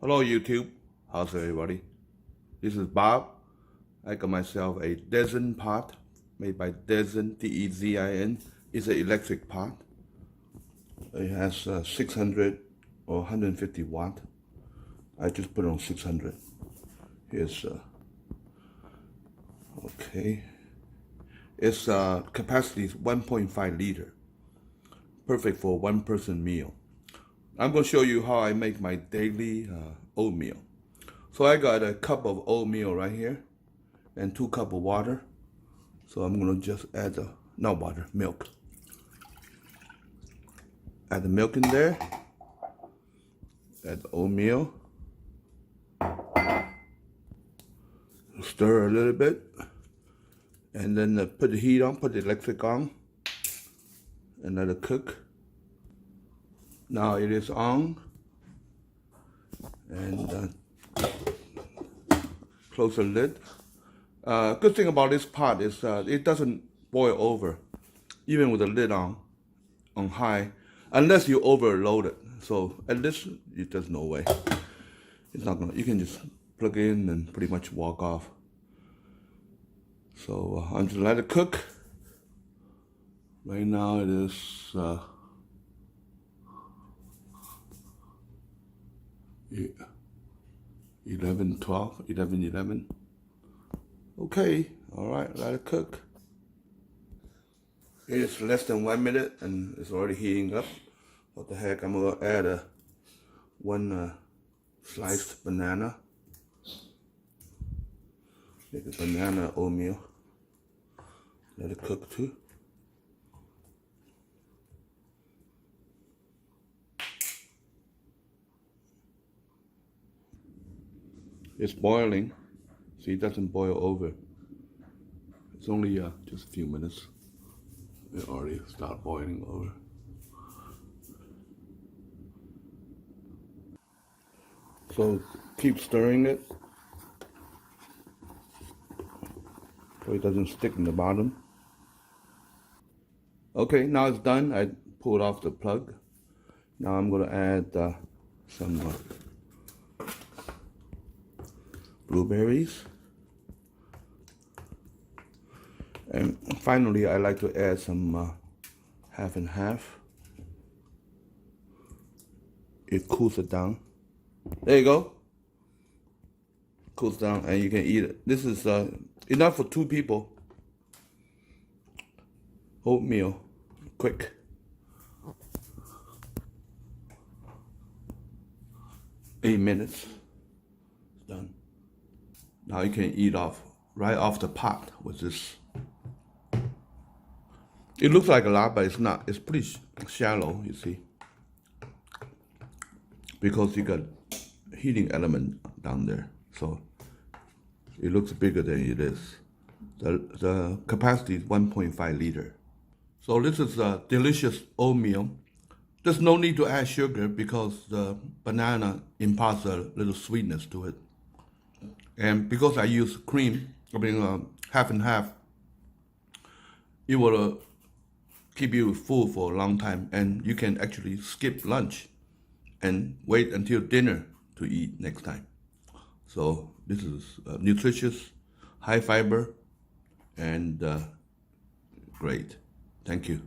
Hello YouTube, how's everybody? This is Bob. I got myself a Dezin pot made by Dezin, D-E-Z-I-N. It's an electric pot. It has 600 or 150 watt. I just put it on 600. Here's okay. Its capacity is 1.5 liter. Perfect for one person meal. I'm going to show you how I make my daily oatmeal. So I got a cup of oatmeal right here and 2 cups of water. So I'm going to just add not water, milk. Add the milk in there. Add the oatmeal. Stir a little bit. And then put the heat on, put the electric on. And let it cook. Now it is on, and close the lid. Good thing about this pot is it doesn't boil over, even with the lid on high, unless you overload it. So at this, there's no way. It's not gonna. You can just plug it in and pretty much walk off. So I'm just let it cook. Right now it is. 11. Okay, all right, let it cook. It's less than 1 minute and it's already heating up. What the heck, I'm gonna add one sliced banana. Make a banana oatmeal. Let it cook too. It's boiling. See, it doesn't boil over. It's only just a few minutes. It already start boiling over. So keep stirring it so it doesn't stick in the bottom. Okay, now it's done. I pulled off the plug. Now I'm gonna add some blueberries, and finally I like to add some half and half. It cools it down. There you go. Cools down and you can eat it. This is enough for 2 people. Oatmeal, quick. Eight minutes. It's done. Now you can eat right off the pot with this. It looks like a lot, but it's not. It's pretty shallow, you see, because you got heating element down there. So it looks bigger than it is. The capacity is 1.5 liter. So this is a delicious oatmeal. There's no need to add sugar because the banana imparts a little sweetness to it. And because I use cream, half and half, it will keep you full for a long time. And you can actually skip lunch and wait until dinner to eat next time. So this is nutritious, high fiber, and great. Thank you.